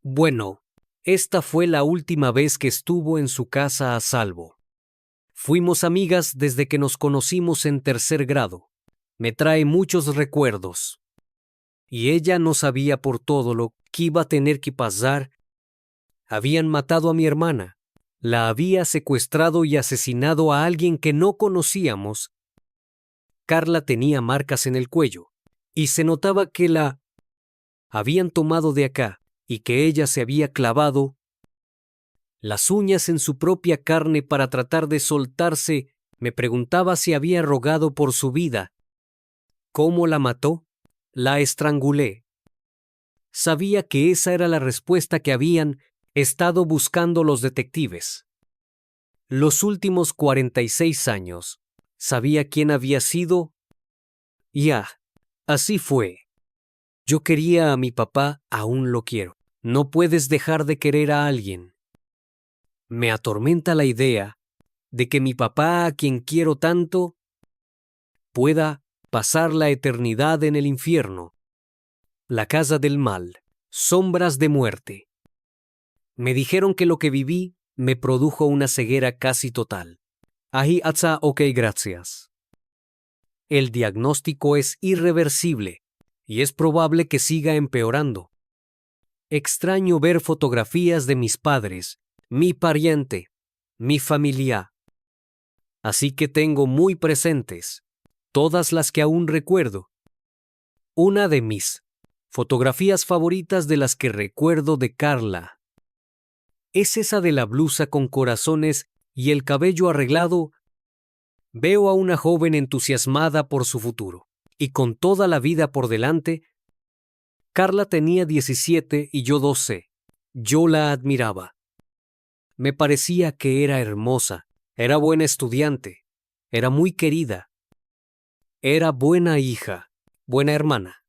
Bueno, esta fue la última vez que estuvo en su casa a salvo. Fuimos amigas desde que nos conocimos en tercer grado. Me trae muchos recuerdos. Y ella no sabía por todo lo que iba a tener que pasar. Habían matado a mi hermana. La había secuestrado y asesinado a alguien que no conocíamos. Carla tenía marcas en el cuello, y se notaba que la habían tomado de acá, y que ella se había clavado las uñas en su propia carne para tratar de soltarse. Me preguntaba si había rogado por su vida. ¿Cómo la mató? La estrangulé. Sabía que esa era la respuesta que habían estado buscando los detectives. Los últimos 46 años. Sabía quién había sido. Así fue. Yo quería a mi papá, aún lo quiero. No puedes dejar de querer a alguien. Me atormenta la idea de que mi papá, a quien quiero tanto, pueda pasar la eternidad en el infierno. La casa del mal, sombras de muerte. Me dijeron que lo que viví me produjo una ceguera casi total. Gracias. El diagnóstico es irreversible y es probable que siga empeorando. Extraño ver fotografías de mis padres, mi pariente, mi familia. Así que tengo muy presentes todas las que aún recuerdo. Una de mis fotografías favoritas de las que recuerdo de Carla es esa de la blusa con corazones y el cabello arreglado. Veo a una joven entusiasmada por su futuro y con toda la vida por delante. Carla tenía 17 y yo 12. Yo la admiraba. Me parecía que era hermosa, era buena estudiante, era muy querida. Era buena hija, buena hermana.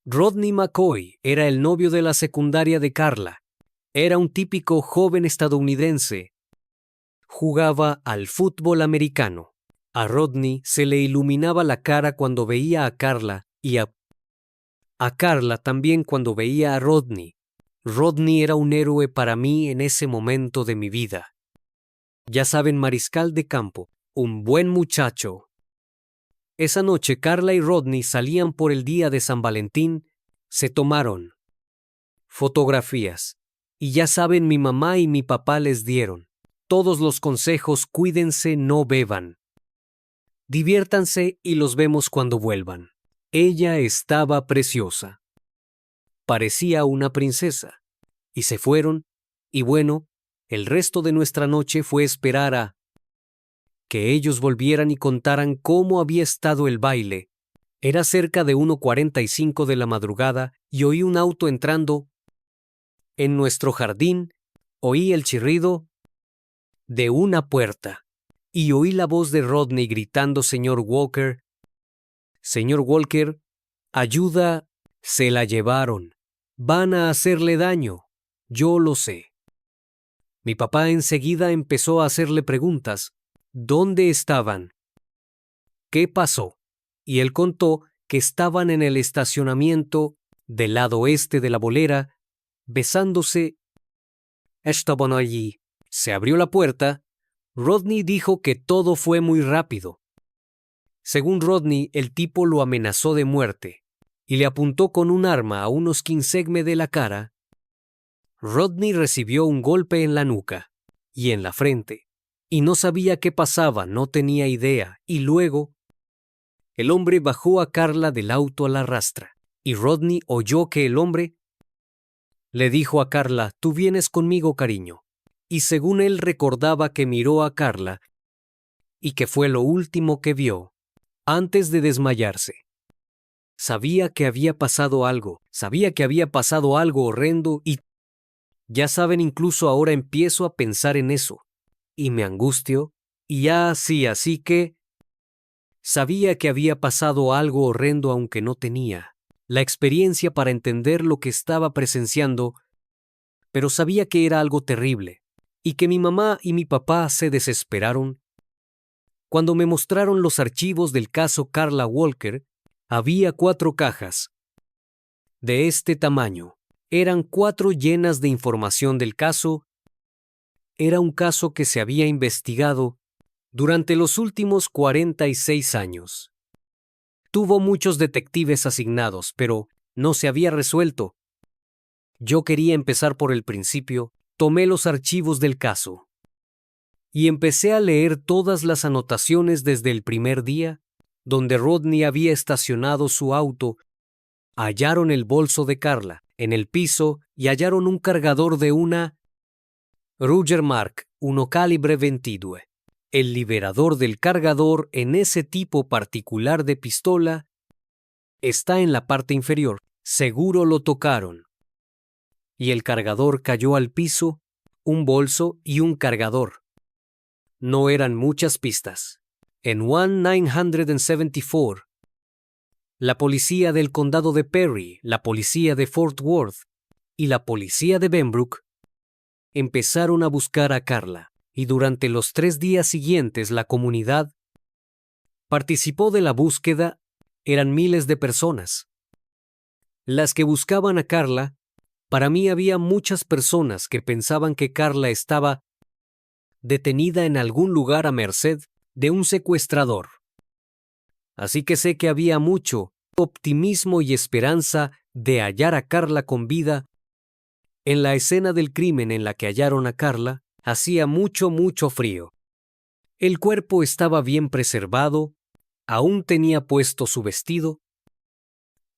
Rodney McCoy era el novio de la secundaria de Carla. Era un típico joven estadounidense. Jugaba al fútbol americano. A Rodney se le iluminaba la cara cuando veía a Carla y a Carla también cuando veía a Rodney. Rodney era un héroe para mí en ese momento de mi vida. Ya saben, mariscal de campo, un buen muchacho. Esa noche Carla y Rodney salían por el día de San Valentín, se tomaron fotografías. Y ya saben, mi mamá y mi papá les dieron todos los consejos: cuídense, no beban. Diviértanse y los vemos cuando vuelvan. Ella estaba preciosa. Parecía una princesa. Y se fueron, y bueno, el resto de nuestra noche fue esperar a que ellos volvieran y contaran cómo había estado el baile. Era cerca de 1:45 de la madrugada y oí un auto entrando en nuestro jardín. Oí el chirrido de una puerta y oí la voz de Rodney gritando: Señor Walker, ayuda, se la llevaron. Van a hacerle daño. Yo lo sé. Mi papá enseguida empezó a hacerle preguntas. ¿Dónde estaban? ¿Qué pasó? Y él contó que estaban en el estacionamiento del lado este de la bolera, besándose. Estaban allí. Se abrió la puerta. Rodney dijo que todo fue muy rápido. Según Rodney, el tipo lo amenazó de muerte y le apuntó con un arma a unos 15 de la cara. Rodney recibió un golpe en la nuca y en la frente, y no sabía qué pasaba, no tenía idea, y luego el hombre bajó a Carla del auto a la rastra, y Rodney oyó que el hombre le dijo a Carla: tú vienes conmigo, cariño. Y según él recordaba que miró a Carla y que fue lo último que vio antes de desmayarse. Sabía que había pasado algo horrendo y, ya saben, incluso ahora empiezo a pensar en eso y me angustio y así que sabía que había pasado algo horrendo aunque no tenía la experiencia para entender lo que estaba presenciando, pero sabía que era algo terrible y que mi mamá y mi papá se desesperaron. Cuando me mostraron los archivos del caso Carla Walker, había 4 cajas de este tamaño Eran 4 llenas de información del caso. Era un caso que se había investigado durante los últimos 46 años. Tuvo muchos detectives asignados, pero no se había resuelto. Yo quería empezar por el principio. Tomé los archivos del caso y empecé a leer todas las anotaciones desde el primer día, donde Rodney había estacionado su auto. Hallaron el bolso de Carla en el piso y hallaron un cargador de una Ruger Mark 1 calibre 22. El liberador del cargador en ese tipo particular de pistola está en la parte inferior. Seguro lo tocaron. Y el cargador cayó al piso, un bolso y un cargador. No eran muchas pistas. En 1974, la policía del condado de Perry, la policía de Fort Worth y la policía de Benbrook empezaron a buscar a Carla, y durante los 3 días siguientes la comunidad participó de la búsqueda. Eran miles de personas las que buscaban a Carla. Para mí había muchas personas que pensaban que Carla estaba detenida en algún lugar a merced de un secuestrador. Así que sé que había mucho optimismo y esperanza de hallar a Carla con vida. En la escena del crimen en la que hallaron a Carla, hacía mucho frío. El cuerpo estaba bien preservado, aún tenía puesto su vestido.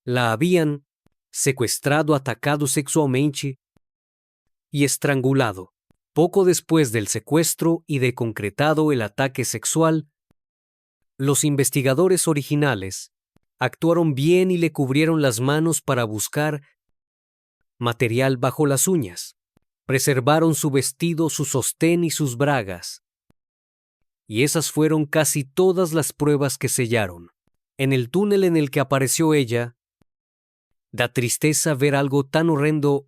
La habían secuestrado, atacado sexualmente y estrangulado. Poco después del secuestro y de concretado el ataque sexual, los investigadores originales actuaron bien y le cubrieron las manos para buscar material bajo las uñas. Preservaron su vestido, su sostén y sus bragas. Y esas fueron casi todas las pruebas que sellaron. En el túnel en el que apareció ella, da tristeza ver algo tan horrendo.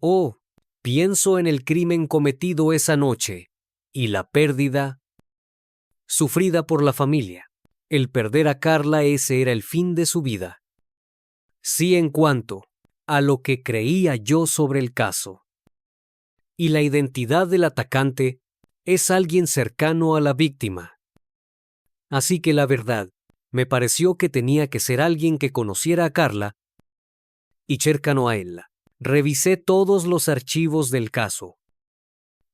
Pienso en el crimen cometido esa noche y la pérdida sufrida por la familia. El perder a Carla, ese era el fin de su vida. Sí, en cuanto a lo que creía yo sobre el caso. Y la identidad del atacante es alguien cercano a la víctima. Así que la verdad, me pareció que tenía que ser alguien que conociera a Carla y cercano a ella. Revisé todos los archivos del caso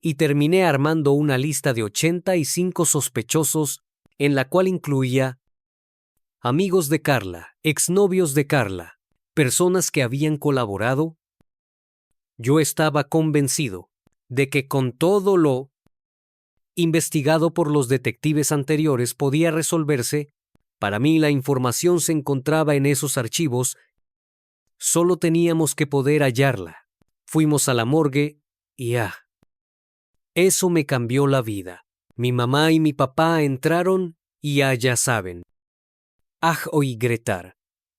y terminé armando una lista de 85 sospechosos en la cual incluía amigos de Carla, exnovios de Carla, personas que habían colaborado. Yo estaba convencido de que con todo lo investigado por los detectives anteriores podía resolverse. Para mí la información se encontraba en esos archivos. Solo teníamos que poder hallarla. Fuimos a la morgue y eso me cambió la vida. Mi mamá y mi papá entraron y ya saben. Oí gritar.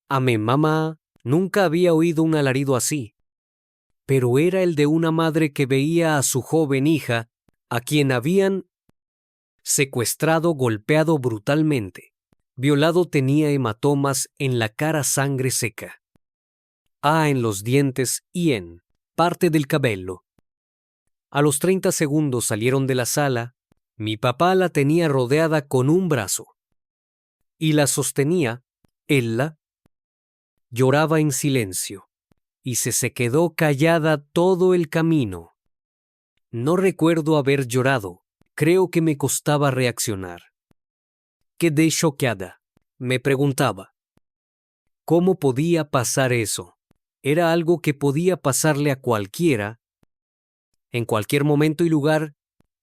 Amé, mamá. Nunca había oído un alarido así. Pero era el de una madre que veía a su joven hija, a quien habían secuestrado, golpeado brutalmente. Violado, tenía hematomas en la cara, sangre seca. En los dientes y en parte del cabello. A los 30 segundos salieron de la sala. Mi papá la tenía rodeada con un brazo y la sostenía. Ella lloraba en silencio y se quedó callada todo el camino. No recuerdo haber llorado. Creo que me costaba reaccionar. Quedé choqueada. Me preguntaba, ¿cómo podía pasar eso? Era algo que podía pasarle a cualquiera, en cualquier momento y lugar,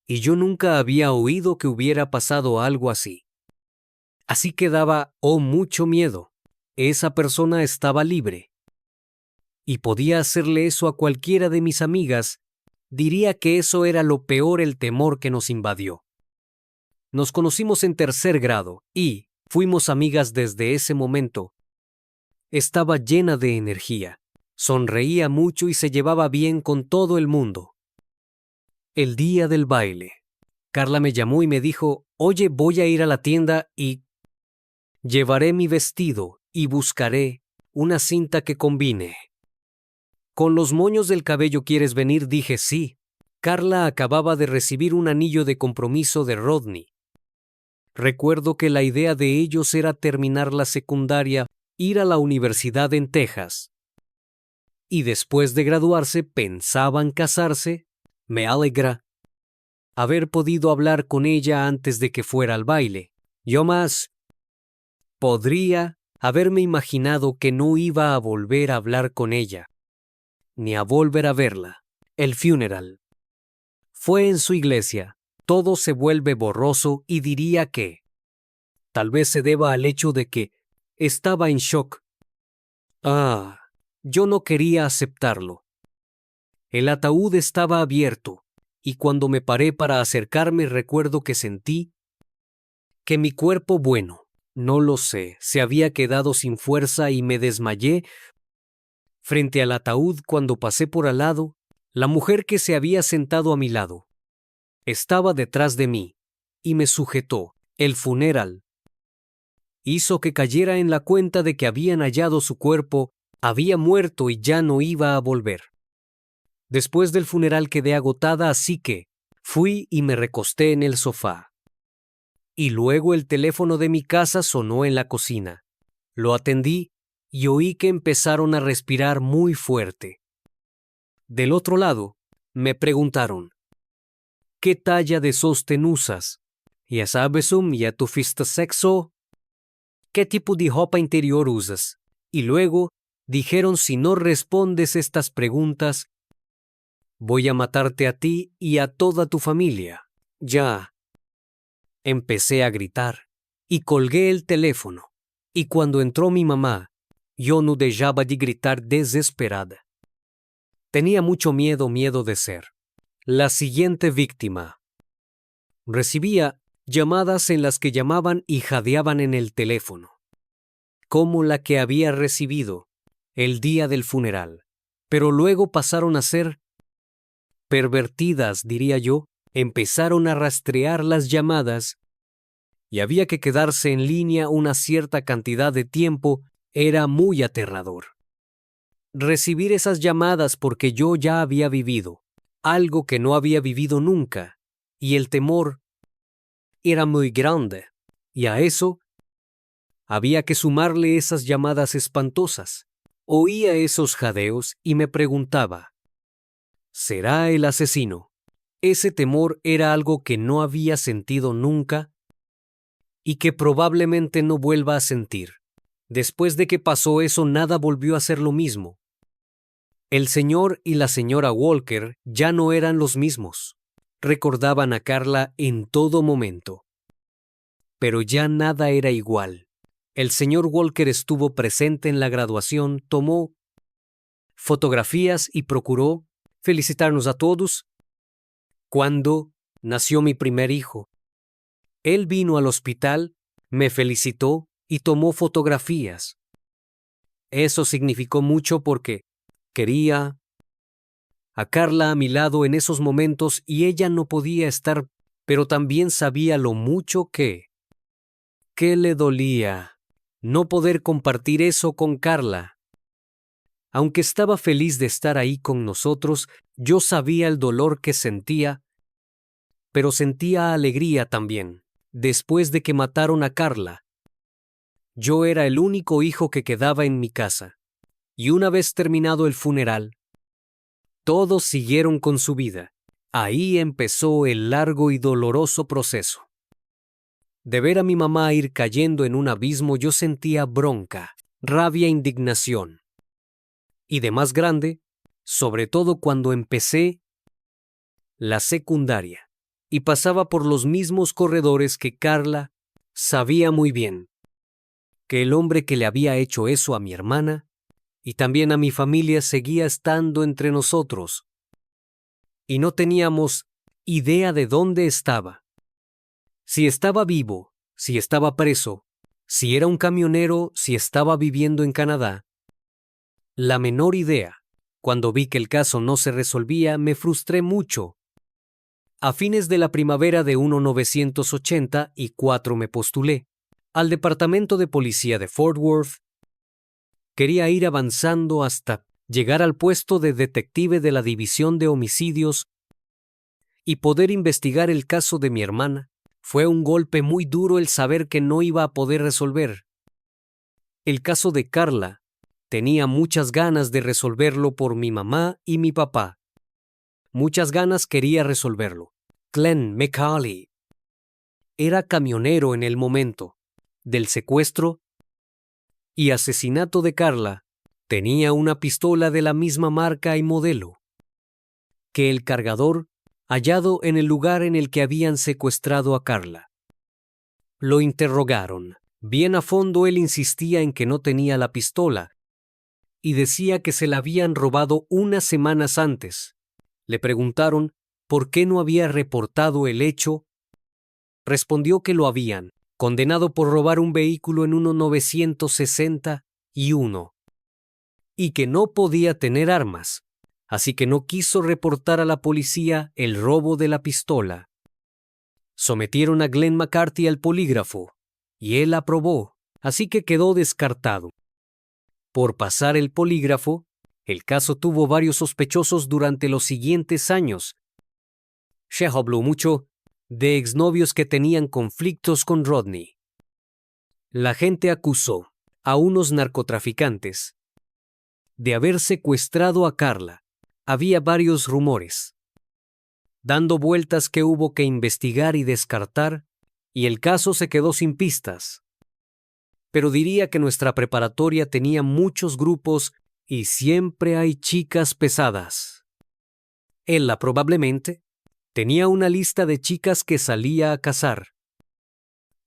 y yo nunca había oído que hubiera pasado algo así. Así que daba, mucho miedo. Esa persona estaba libre. Y podía hacerle eso a cualquiera de mis amigas. Diría que eso era lo peor, el temor que nos invadió. Nos conocimos en 3er grado y fuimos amigas desde ese momento. Estaba llena de energía, sonreía mucho y se llevaba bien con todo el mundo. El día del baile, Carla me llamó y me dijo, oye, voy a ir a la tienda y llevaré mi vestido y buscaré una cinta que combine ¿Con los moños del cabello quieres venir? Dije sí. Carla acababa de recibir un anillo de compromiso de Rodney. Recuerdo que la idea de ellos era terminar la secundaria, ir a la universidad en Texas. Y después de graduarse pensaban casarse. Me alegra haber podido hablar con ella antes de que fuera al baile. Yo más podría haberme imaginado que no iba a volver a hablar con ella, ni a volver a verla. El funeral fue en su iglesia. Todo se vuelve borroso y diría que tal vez se deba al hecho de que estaba en shock. Yo no quería aceptarlo. El ataúd estaba abierto, y cuando me paré para acercarme recuerdo que sentí que mi cuerpo, bueno, no lo sé, se había quedado sin fuerza y me desmayé frente al ataúd. Cuando pasé por al lado, la mujer que se había sentado a mi lado estaba detrás de mí y me sujetó. El funeral hizo que cayera en la cuenta de que habían hallado su cuerpo, había muerto y ya no iba a volver. Después del funeral quedé agotada, así que fui y me recosté en el sofá. Y luego el teléfono de mi casa sonó en la cocina. Lo atendí y oí que empezaron a respirar muy fuerte. Del otro lado, me preguntaron, ¿qué talla de sostén usas? ¿Ya sabes, ya tuviste sexo? ¿Qué tipo de ropa interior usas? Y luego dijeron, si no respondes estas preguntas, voy a matarte a ti y a toda tu familia. Ya. Empecé a gritar y colgué el teléfono. Y cuando entró mi mamá, yo no dejaba de gritar desesperada. Tenía mucho miedo de ser la siguiente víctima. Recibía llamadas en las que llamaban y jadeaban en el teléfono, como la que había recibido el día del funeral, pero luego pasaron a ser pervertidas, diría yo. Empezaron a rastrear las llamadas y había que quedarse en línea una cierta cantidad de tiempo. Era muy aterrador recibir esas llamadas porque yo ya había vivido algo que no había vivido nunca y el temor era muy grande. Y a eso había que sumarle esas llamadas espantosas. Oía esos jadeos y me preguntaba, ¿será el asesino? Ese temor era algo que no había sentido nunca y que probablemente no vuelva a sentir. Después de que pasó eso, nada volvió a ser lo mismo. El señor y la señora Walker ya no eran los mismos. Recordaban a Carla en todo momento. Pero ya nada era igual. El señor Walker estuvo presente en la graduación, tomó fotografías y procuró felicitarnos a todos. Cuando nació mi primer hijo, él vino al hospital, me felicitó y tomó fotografías. Eso significó mucho porque quería a Carla a mi lado en esos momentos y ella no podía estar, pero también sabía lo mucho que le dolía no poder compartir eso con Carla. Aunque estaba feliz de estar ahí con nosotros, yo sabía el dolor que sentía, pero sentía alegría también. Después de que mataron a Carla, yo era el único hijo que quedaba en mi casa. Y una vez terminado el funeral, todos siguieron con su vida. Ahí empezó el largo y doloroso proceso. De ver a mi mamá ir cayendo en un abismo, yo sentía bronca, rabia, indignación. Y de más grande, sobre todo cuando empecé la secundaria y pasaba por los mismos corredores que Carla, sabía muy bien que el hombre que le había hecho eso a mi hermana y también a mi familia seguía estando entre nosotros. Y no teníamos idea de dónde estaba. Si estaba vivo, si estaba preso, si era un camionero, si estaba viviendo en Canadá. La menor idea. Cuando vi que el caso no se resolvía, me frustré mucho. A fines de la primavera de 1984 me postulé al Departamento de Policía de Fort Worth. Quería ir avanzando hasta llegar al puesto de detective de la División de Homicidios y poder investigar el caso de mi hermana. Fue un golpe muy duro el saber que no iba a poder resolver. El caso de Carla, tenía muchas ganas de resolverlo por mi mamá y mi papá. Muchas ganas quería resolverlo. Glenn McCauley era camionero en el momento del secuestro y asesinato de Carla. Tenía una pistola de la misma marca y modelo que el cargador hallado en el lugar en el que habían secuestrado a Carla. Lo interrogaron. Bien a fondo él insistía en que no tenía la pistola y decía que se la habían robado unas semanas antes. Le preguntaron por qué no había reportado el hecho. Respondió que lo habían condenado por robar un vehículo en 1961 y que no podía tener armas, así que no quiso reportar a la policía el robo de la pistola. Sometieron a Glenn McCarthy al polígrafo y él aprobó, así que quedó descartado. Por pasar el polígrafo, el caso tuvo varios sospechosos durante los siguientes años. Se habló mucho de exnovios que tenían conflictos con Rodney. La gente acusó a unos narcotraficantes de haber secuestrado a Carla. Había varios rumores dando vueltas que hubo que investigar y descartar, y el caso se quedó sin pistas. Pero diría que nuestra preparatoria tenía muchos grupos y siempre hay chicas pesadas. Ella probablemente tenía una lista de chicas que salía a cazar.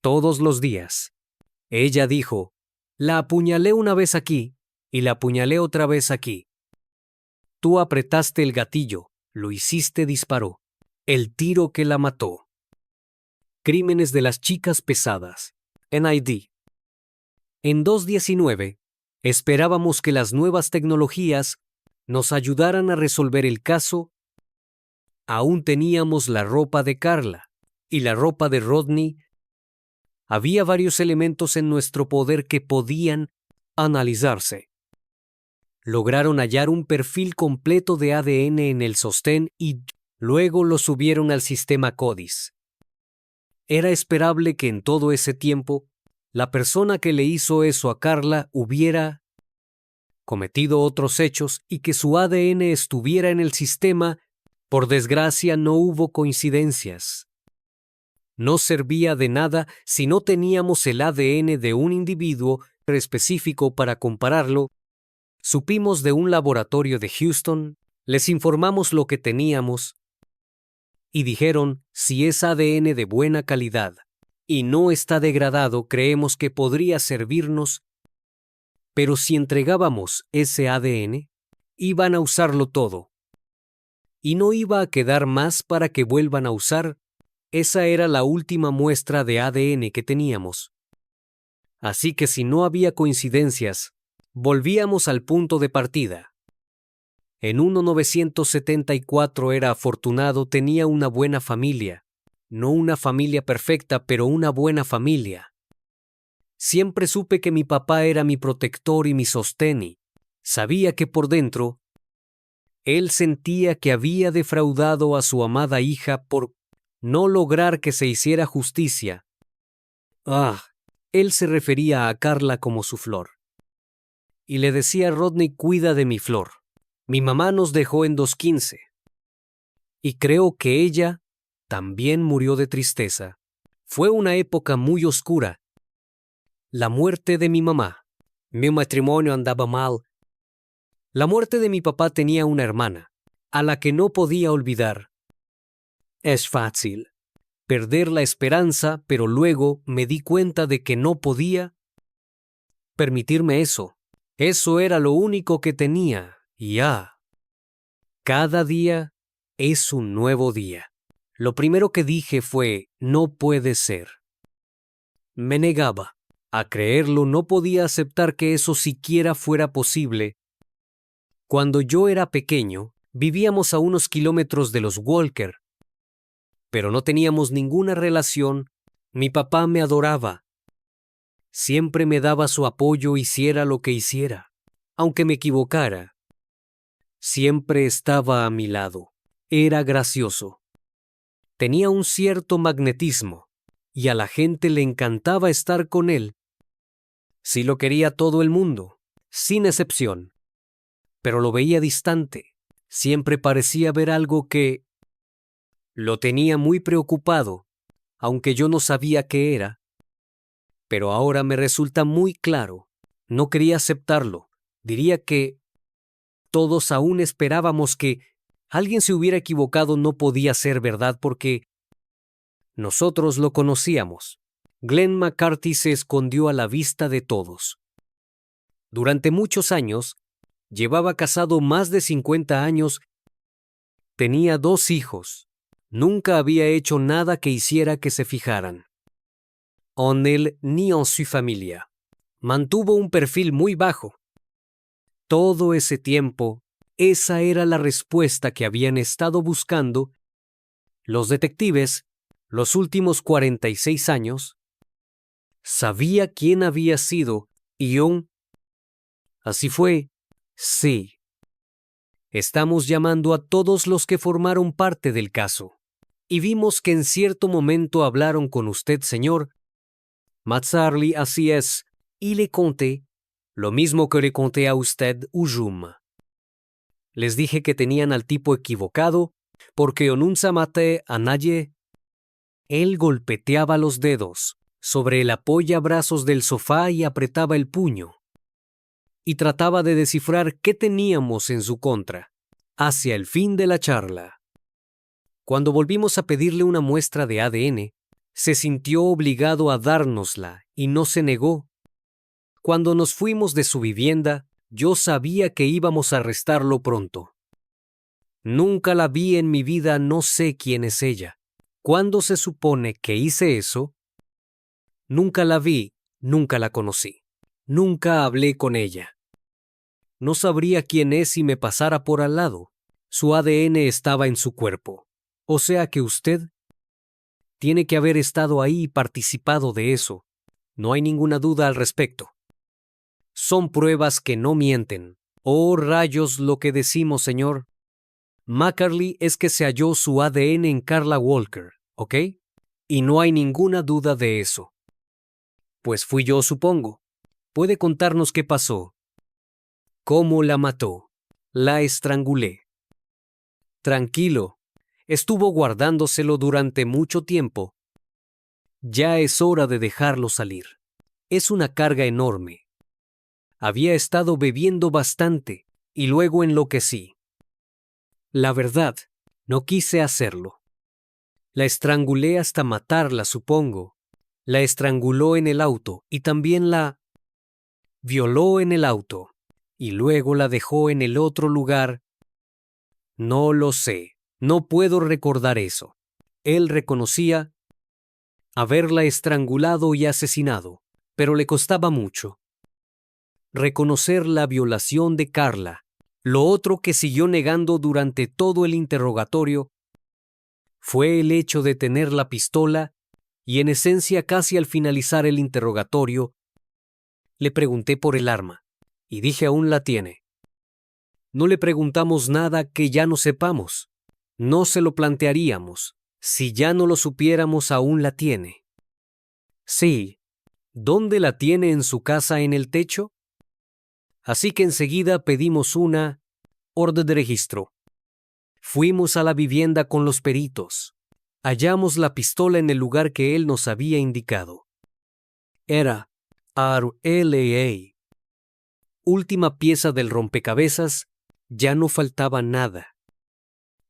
Todos los días. Ella dijo, la apuñalé una vez aquí y la apuñalé otra vez aquí. Tú apretaste el gatillo, lo hiciste, disparó. El tiro que la mató. Crímenes de las chicas pesadas. NID. En 2019, esperábamos que las nuevas tecnologías nos ayudaran a resolver el caso. Aún teníamos la ropa de Carla y la ropa de Rodney. Había varios elementos en nuestro poder que podían analizarse. Lograron hallar un perfil completo de ADN en el sostén y luego lo subieron al sistema CODIS. Era esperable que en todo ese tiempo, la persona que le hizo eso a Carla hubiera cometido otros hechos y que su ADN estuviera en el sistema. Por desgracia, no hubo coincidencias. No servía de nada si no teníamos el ADN de un individuo específico para compararlo. Supimos de un laboratorio de Houston, les informamos lo que teníamos y dijeron, si es ADN de buena calidad y no está degradado, creemos que podría servirnos. Pero si entregábamos ese ADN, iban a usarlo todo. Y no iba a quedar más para que vuelvan a usar. Esa era la última muestra de ADN que teníamos. Así que si no había coincidencias, volvíamos al punto de partida. En 1974 era afortunado, tenía una buena familia. No una familia perfecta, pero una buena familia. Siempre supe que mi papá era mi protector y mi sostén. Sabía que por dentro, él sentía que había defraudado a su amada hija por no lograr que se hiciera justicia. Él se refería a Carla como su flor. Y le decía a Rodney, cuida de mi flor. Mi mamá nos dejó en 2015. Y creo que ella también murió de tristeza. Fue una época muy oscura. La muerte de mi mamá. Mi matrimonio andaba mal. La muerte de mi papá. Tenía una hermana, a la que no podía olvidar. Es fácil perder la esperanza, pero luego me di cuenta de que no podía permitirme eso. Eso era lo único que tenía. Y cada día es un nuevo día. Lo primero que dije fue, no puede ser. Me negaba a creerlo, no podía aceptar que eso siquiera fuera posible. Cuando yo era pequeño, vivíamos a unos kilómetros de los Walker, pero no teníamos ninguna relación. Mi papá me adoraba. Siempre me daba su apoyo, hiciera lo que hiciera. Aunque me equivocara, Siempre estaba a mi lado. Era gracioso. Tenía un cierto magnetismo, y a la gente le encantaba estar con él. Sí lo quería todo el mundo, sin excepción. Pero lo veía distante. Siempre parecía ver algo que lo tenía muy preocupado, aunque yo no sabía qué era. Pero ahora me resulta muy claro. No quería aceptarlo. Diría que todos aún esperábamos que alguien se hubiera equivocado. No podía ser verdad porque nosotros lo conocíamos. Glenn McCarthy se escondió a la vista de todos. Durante muchos años, llevaba casado más de 50 años, tenía 2 hijos. Nunca había hecho nada que hiciera que se fijaran en él ni en su familia. Mantuvo un perfil muy bajo. Todo ese tiempo, esa era la respuesta que habían estado buscando los detectives los últimos 46 años. Sabía quién había sido y así fue. Sí. Estamos llamando a todos los que formaron parte del caso. Y vimos que en cierto momento hablaron con usted, señor Mazzarli, así es, y le conté lo mismo que le conté a usted, Ujum. Les dije que tenían al tipo equivocado porque Onunza maté a nadie. Él golpeteaba los dedos sobre el apoyabrazos del sofá y apretaba el puño. Y trataba de descifrar qué teníamos en su contra, hacia el fin de la charla. Cuando volvimos a pedirle una muestra de ADN, se sintió obligado a dárnosla y no se negó. Cuando nos fuimos de su vivienda, yo sabía que íbamos a arrestarlo pronto. Nunca la vi en mi vida, no sé quién es ella. ¿Cuándo se supone que hice eso? Nunca la vi, nunca la conocí. Nunca hablé con ella. No sabría quién es si me pasara por al lado. Su ADN estaba en su cuerpo. O sea que usted tiene que haber estado ahí y participado de eso. No hay ninguna duda al respecto. Son pruebas que no mienten. Oh, rayos, lo que decimos, señor. McCarthy es que se halló su ADN en Carla Walker, ¿ok? Y no hay ninguna duda de eso. Pues fui yo, supongo. ¿Puede contarnos qué pasó? ¿Cómo la mató? La estrangulé. Tranquilo. Estuvo guardándoselo durante mucho tiempo. Ya es hora de dejarlo salir. Es una carga enorme. Había estado bebiendo bastante y luego enloquecí. La verdad, no quise hacerlo. La estrangulé hasta matarla, supongo. La estranguló en el auto y también la violó en el auto. Y luego la dejó en el otro lugar. No lo sé. No puedo recordar eso. Él reconocía haberla estrangulado y asesinado, pero le costaba mucho reconocer la violación de Carla. Lo otro que siguió negando durante todo el interrogatorio fue el hecho de tener la pistola y en esencia casi al finalizar el interrogatorio le pregunté por el arma y dije aún la tiene. No le preguntamos nada que ya no sepamos. No se lo plantearíamos. Si ya no lo supiéramos, aún la tiene. Sí. ¿Dónde la tiene en su casa en el techo? Así que enseguida pedimos una orden de registro. Fuimos a la vivienda con los peritos. Hallamos la pistola en el lugar que él nos había indicado. Era RLA. Última pieza del rompecabezas, ya no faltaba nada.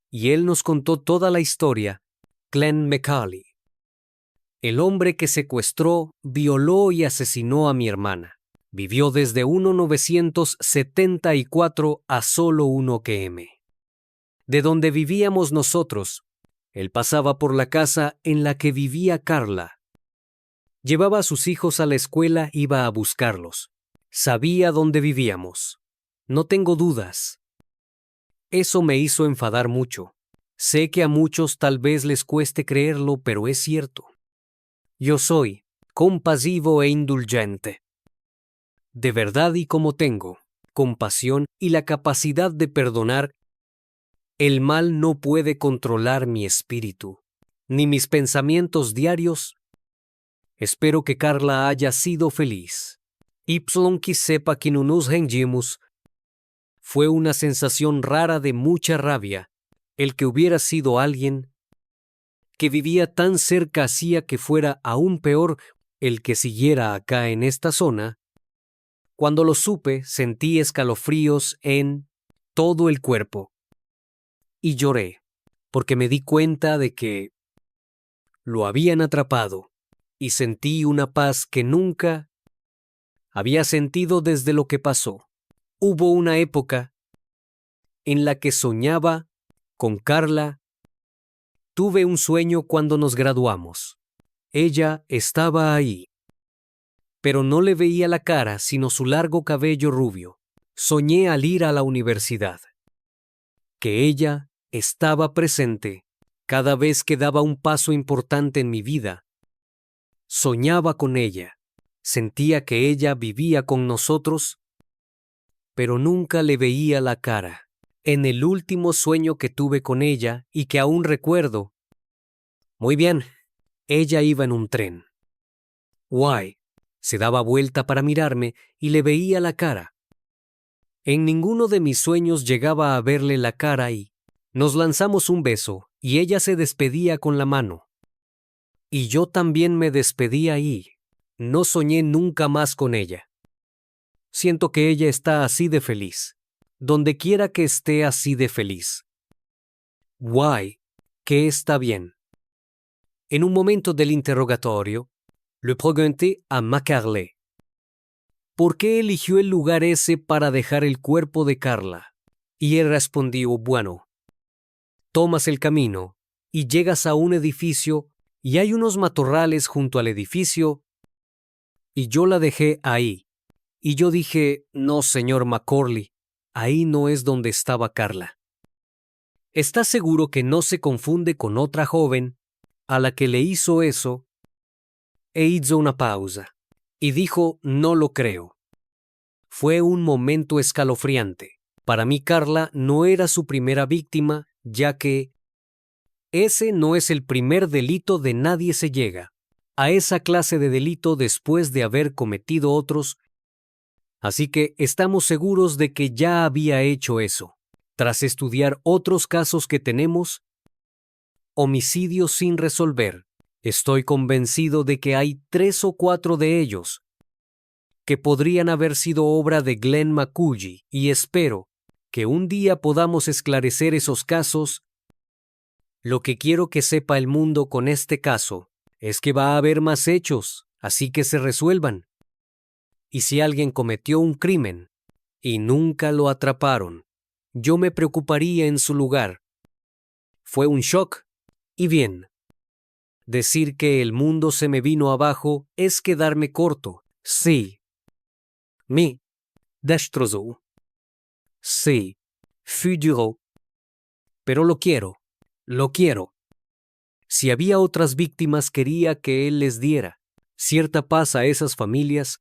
Y él nos contó toda la historia. Glenn McCauley, el hombre que secuestró, violó y asesinó a mi hermana. Vivió desde 1974 a solo 1 km. De donde vivíamos nosotros, él pasaba por la casa en la que vivía Carla. Llevaba a sus hijos a la escuela, iba a buscarlos. Sabía dónde vivíamos. No tengo dudas. Eso me hizo enfadar mucho. Sé que a muchos tal vez les cueste creerlo, pero es cierto. Yo soy compasivo e indulgente. De verdad y como tengo compasión y la capacidad de perdonar, el mal no puede controlar mi espíritu, ni mis pensamientos diarios. Espero que Carla haya sido feliz. Que sepa que no nos rendimos. Fue una sensación rara de mucha rabia, el que hubiera sido alguien que vivía tan cerca hacía que fuera aún peor el que siguiera acá en esta zona. Cuando lo supe, sentí escalofríos en todo el cuerpo. Y lloré, porque me di cuenta de que lo habían atrapado, y sentí una paz que nunca había sentido desde lo que pasó. Hubo una época en la que soñaba con Carla. Tuve un sueño cuando nos graduamos. Ella estaba ahí, pero no le veía la cara sino su largo cabello rubio. Soñé al ir a la universidad, que ella estaba presente cada vez que daba un paso importante en mi vida. Soñaba con ella, sentía que ella vivía con nosotros, pero nunca le veía la cara. En el último sueño que tuve con ella y que aún recuerdo, muy bien, ella iba en un tren. Guay. Se daba vuelta para mirarme y le veía la cara. En ninguno de mis sueños llegaba a verle la cara y nos lanzamos un beso y ella se despedía con la mano. Y yo también me despedía y no soñé nunca más con ella. Siento que ella está así de feliz, donde quiera que esté así de feliz. Guay, que está bien. En un momento del interrogatorio, le pregunté a Macarlé, ¿por qué eligió el lugar ese para dejar el cuerpo de Carla? Y él respondió, bueno, tomas el camino y llegas a un edificio y hay unos matorrales junto al edificio y yo la dejé ahí. Y yo dije, no, señor Macaulay, ahí no es donde estaba Carla. ¿Estás seguro que no se confunde con otra joven a la que le hizo eso? E hizo una pausa y dijo, no lo creo. Fue un momento escalofriante. Para mí Carla no era su primera víctima, ya que ese no es el primer delito de nadie se llega a esa clase de delito después de haber cometido otros, así que estamos seguros de que ya había hecho eso. Tras estudiar otros casos que tenemos, homicidios sin resolver, estoy convencido de que hay 3 o 4 de ellos que podrían haber sido obra de Glenn McCullough y espero que un día podamos esclarecer esos casos. Lo que quiero que sepa el mundo con este caso es que va a haber más hechos, así que se resuelvan. Y si alguien cometió un crimen y nunca lo atraparon, yo me preocuparía en su lugar. Fue un shock. Y bien, decir que el mundo se me vino abajo es quedarme corto. Sí. Me destrozó. Sí. Fue duro. Pero lo quiero. Lo quiero. Si había otras víctimas, quería que él les diera cierta paz a esas familias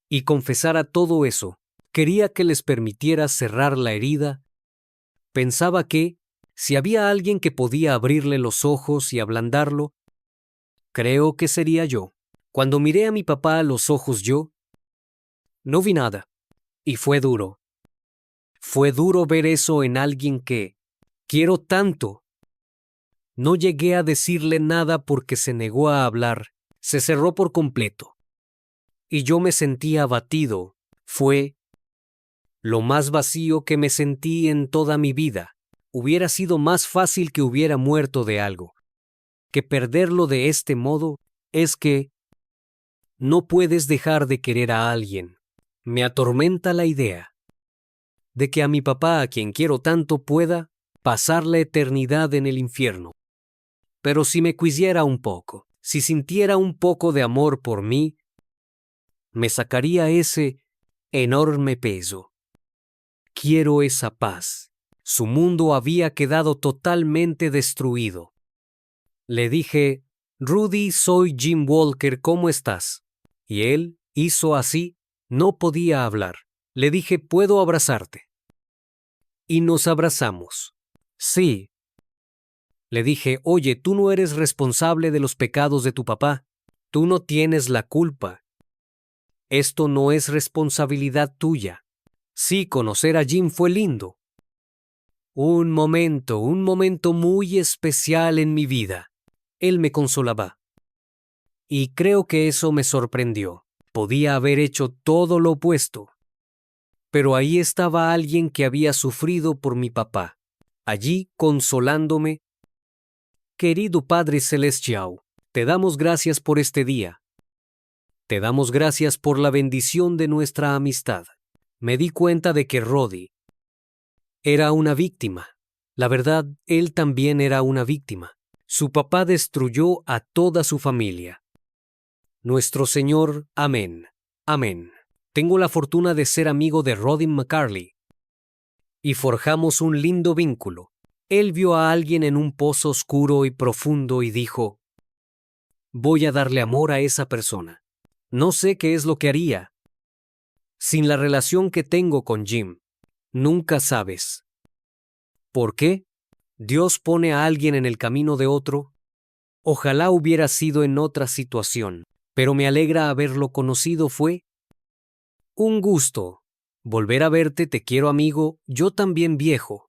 y confesara todo eso. Quería que les permitiera cerrar la herida. Pensaba que, si había alguien que podía abrirle los ojos y ablandarlo, creo que sería yo. Cuando miré a mi papá a los ojos yo, no vi nada. Y fue duro. Fue duro ver eso en alguien que quiero tanto. No llegué a decirle nada porque se negó a hablar. Se cerró por completo. Y yo me sentí abatido. Fue lo más vacío que me sentí en toda mi vida. Hubiera sido más fácil que hubiera muerto de algo. Que perderlo de este modo es que no puedes dejar de querer a alguien. Me atormenta la idea de que a mi papá, a quien quiero tanto, pueda pasar la eternidad en el infierno. Pero si me quisiera un poco, si sintiera un poco de amor por mí, me sacaría ese enorme peso. Quiero esa paz. Su mundo había quedado totalmente destruido. Le dije, Rudy, soy Jim Walker, ¿cómo estás? Y él hizo así, no podía hablar. Le dije, ¿puedo abrazarte? Y nos abrazamos. Sí. Le dije, oye, tú no eres responsable de los pecados de tu papá. Tú no tienes la culpa. Esto no es responsabilidad tuya. Sí, conocer a Jim fue lindo. Un momento muy especial en mi vida. Él me consolaba. Y creo que eso me sorprendió. Podía haber hecho todo lo opuesto. Pero ahí estaba alguien que había sufrido por mi papá, allí consolándome. Querido Padre Celestial, te damos gracias por este día. Te damos gracias por la bendición de nuestra amistad. Me di cuenta de que Roddy era una víctima. La verdad, él también era una víctima. Su papá destruyó a toda su familia. Nuestro Señor, amén. Amén. Tengo la fortuna de ser amigo de Roddy McCarley. Y forjamos un lindo vínculo. Él vio a alguien en un pozo oscuro y profundo y dijo, voy a darle amor a esa persona. No sé qué es lo que haría. Sin la relación que tengo con Jim, nunca sabes. ¿Por qué? Dios pone a alguien en el camino de otro. Ojalá hubiera sido en otra situación, pero me alegra haberlo conocido. Fue un gusto. Volver a verte, te quiero amigo, yo también viejo.